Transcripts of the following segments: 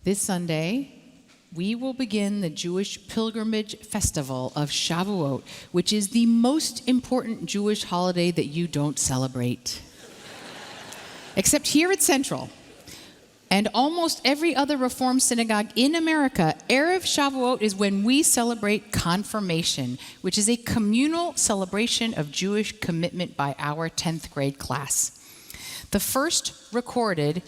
This Sunday, we will begin the Jewish pilgrimage festival of Shavuot, which is the most important Jewish holiday that you don't celebrate. Except here at Central and almost every other Reform synagogue in America, Erev Shavuot is when we celebrate confirmation, which is a communal celebration of Jewish commitment by our 10th grade class. The first recorded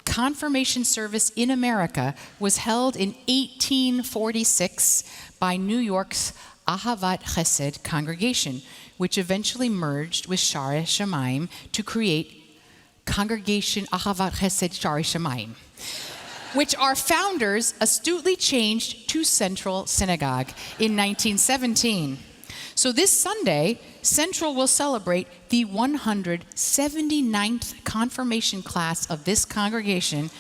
confirmation service in America was held in 1846 by New York's Ahavat Chesed congregation, which eventually merged with Sharei Shamayim to create Congregation Ahavat Chesed Sharei Shamayim, which our founders astutely changed to Central Synagogue in 1917. So this Sunday, Central will celebrate the 179th confirmation class of this congregation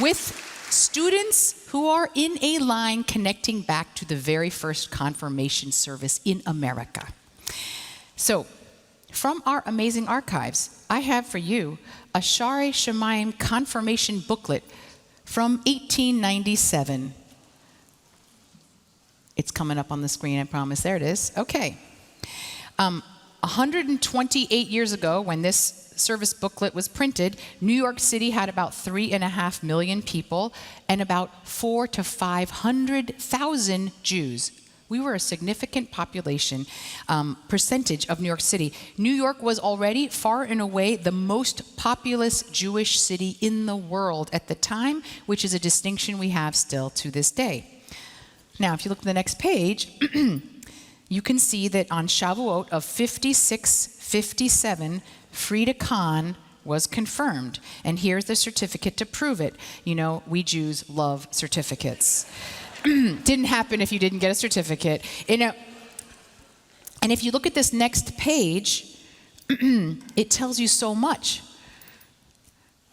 with students who are in a line connecting back to the very first confirmation service in America. So, from our amazing archives, I have for you a Sharei Shamayim confirmation booklet from 1897. It's coming up on the screen, I promise. There it is. Okay. 128 years ago, when this service booklet was printed, New York City had about 3.5 million people and about 400,000 to 500,000 Jews. We were a significant population percentage of New York City. New York was already far and away the most populous Jewish city in the world at the time, which is a distinction we have still to this day. Now, if you look at the next page, you can see that on Shavuot of 56-57, Frida Kahn was confirmed. And here's the certificate to prove it. You know, we Jews love certificates. Didn't happen if you didn't get a certificate. And if you look at this next page, it tells you so much.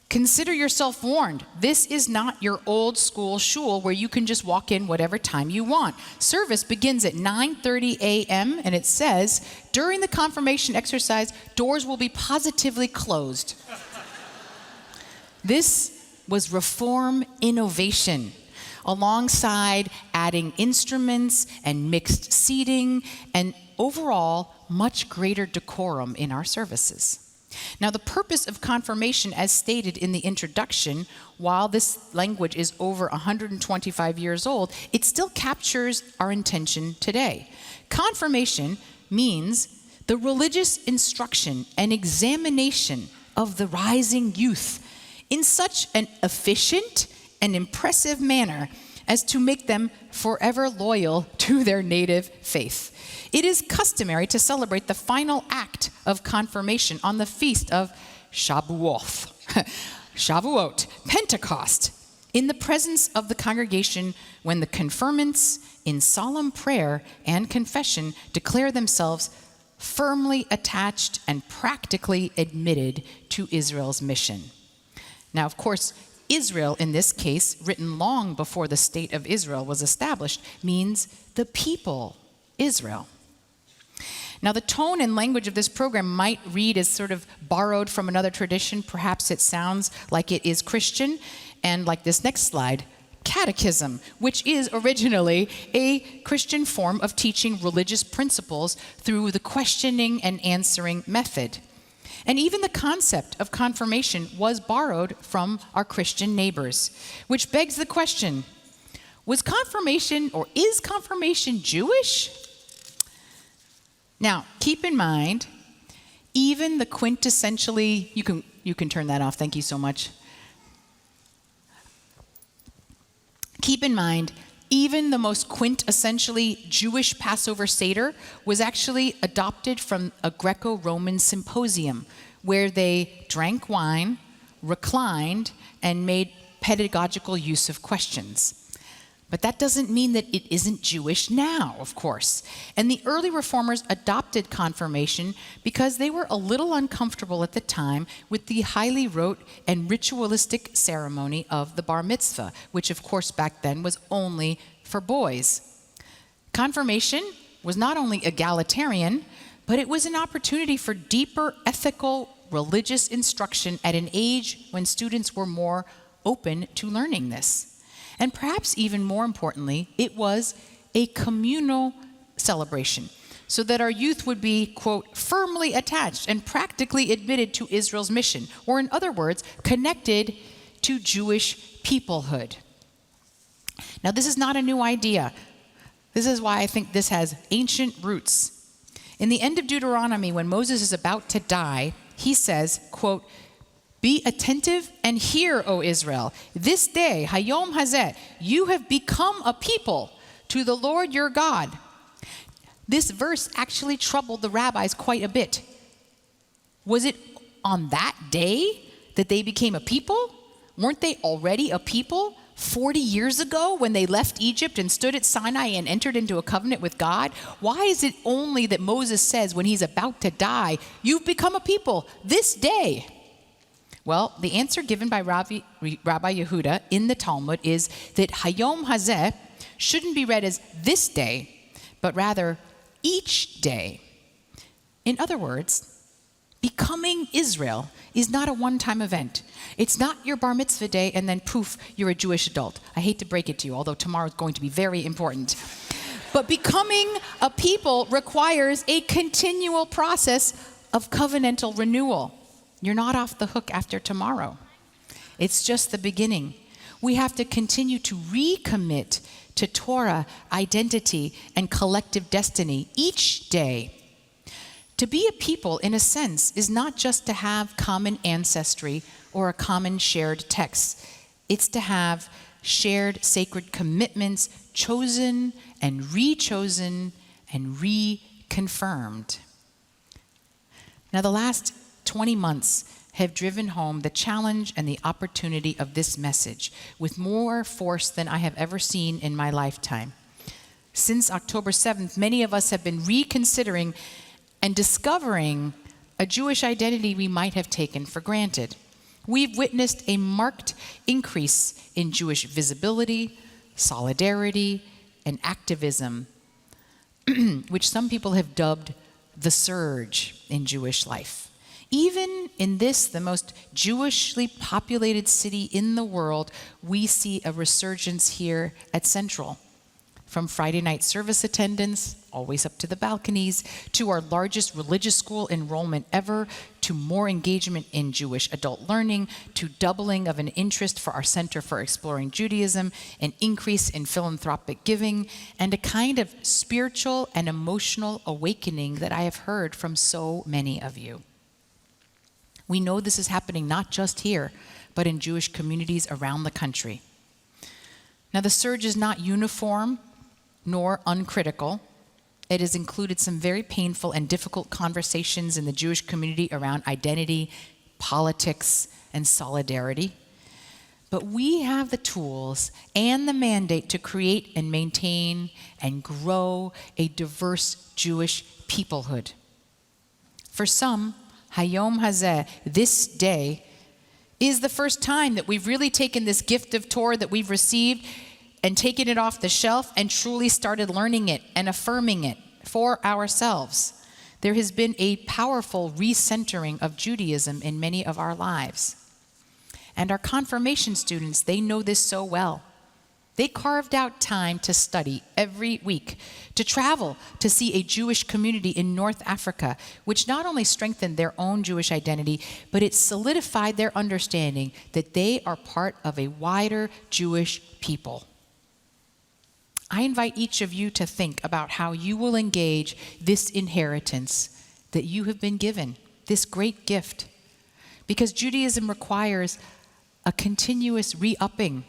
Consider yourself warned. This is not your old school shul where you can just walk in whatever time you want. Service begins at 9:30 a.m. and it says, during the confirmation exercise, doors will be positively closed. This was Reform innovation, alongside adding instruments and mixed seating and overall much greater decorum in our services. Now, the purpose of confirmation, as stated in the introduction, while this language is over 125 years old, it still captures our intention today. Confirmation means the religious instruction and examination of the rising youth in such an efficient and impressive manner as to make them forever loyal to their native faith. It is customary to celebrate the final act of confirmation on the feast of Shavuot, Pentecost, in the presence of the congregation when the confirmants, in solemn prayer and confession, declare themselves firmly attached and practically admitted to Israel's mission. Now, of course, Israel, in this case, written long before the state of Israel was established, means the people, Israel. Now, the tone and language of this program might read as sort of borrowed from another tradition. Perhaps it sounds like it is Christian, and like this next slide, catechism, which is originally a Christian form of teaching religious principles through the questioning and answering method. And even the concept of confirmation was borrowed from our Christian neighbors, which begs the question, was confirmation or is confirmation Jewish? Now, keep in mind, even the quintessentially, you can turn that off, thank you so much. Keep in mind, even the most quintessentially Jewish Passover Seder was actually adopted from a Greco-Roman symposium where they drank wine, reclined, and made pedagogical use of questions. But that doesn't mean that it isn't Jewish now, of course. And the early reformers adopted confirmation because they were a little uncomfortable at the time with the highly rote and ritualistic ceremony of the bar mitzvah, which of course back then was only for boys. Confirmation was not only egalitarian, but it was an opportunity for deeper ethical religious instruction at an age when students were more open to learning this. And perhaps even more importantly, it was a communal celebration, so that our youth would be, quote, firmly attached and practically admitted to Israel's mission, or in other words, connected to Jewish peoplehood. Now, this is not a new idea. This is why I think this has ancient roots. In the end of Deuteronomy, when Moses is about to die, he says, quote, "Be attentive and hear, O Israel. This day, Hayom Hazeh, you have become a people to the Lord your God." This verse actually troubled the rabbis quite a bit. Was it on that day that they became a people? Weren't they already a people 40 years ago when they left Egypt and stood at Sinai and entered into a covenant with God? Why is it only that Moses says when he's about to die, "You've become a people this day"? Well, the answer given by Rabbi Yehuda in the Talmud is that Hayom Hazeh shouldn't be read as this day, but rather each day. In other words, becoming Israel is not a one-time event. It's not your bar mitzvah day and then poof, you're a Jewish adult. I hate to break it to you, although tomorrow is going to be very important. But becoming a people requires a continual process of covenantal renewal. You're not off the hook after tomorrow. It's just the beginning. We have to continue to recommit to Torah, identity, and collective destiny each day. To be a people, in a sense, is not just to have common ancestry or a common shared text. It's to have shared sacred commitments chosen and rechosen and reconfirmed. Now, the last 20 months have driven home the challenge and the opportunity of this message with more force than I have ever seen in my lifetime. Since October 7th, many of us have been reconsidering and discovering a Jewish identity we might have taken for granted. We've witnessed a marked increase in Jewish visibility, solidarity, and activism, which some people have dubbed the surge in Jewish life. Even in this, the most Jewishly populated city in the world, we see a resurgence here at Central. From Friday night service attendance, always up to the balconies, to our largest religious school enrollment ever, to more engagement in Jewish adult learning, to doubling of an interest for our Center for Exploring Judaism, an increase in philanthropic giving, and a kind of spiritual and emotional awakening that I have heard from so many of you. We know this is happening not just here, but in Jewish communities around the country. Now, the surge is not uniform nor uncritical. It has included some very painful and difficult conversations in the Jewish community around identity, politics, and solidarity. But we have the tools and the mandate to create and maintain and grow a diverse Jewish peoplehood. For some, Hayom Hazeh, this day, is the first time that we've really taken this gift of Torah that we've received and taken it off the shelf and truly started learning it and affirming it for ourselves. There has been a powerful recentering of Judaism in many of our lives. And our confirmation students, they know this so well. They carved out time to study every week, to travel to see a Jewish community in North Africa, which not only strengthened their own Jewish identity, but it solidified their understanding that they are part of a wider Jewish people. I invite each of you to think about how you will engage this inheritance that you have been given, this great gift. Because Judaism requires a continuous re-upping,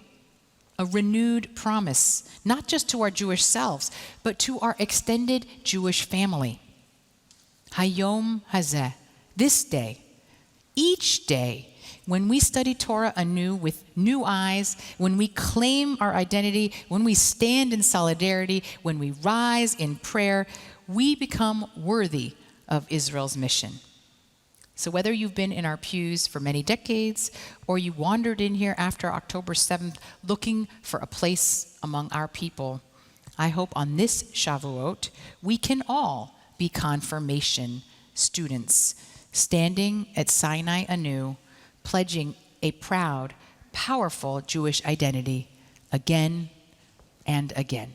a renewed promise, not just to our Jewish selves, but to our extended Jewish family. Hayom Hazeh, this day, each day, when we study Torah anew with new eyes, when we claim our identity, when we stand in solidarity, when we rise in prayer, we become worthy of Israel's mission. So whether you've been in our pews for many decades or you wandered in here after October 7th looking for a place among our people, I hope on this Shavuot we can all be confirmation students, standing at Sinai Anew, pledging a proud, powerful Jewish identity again and again.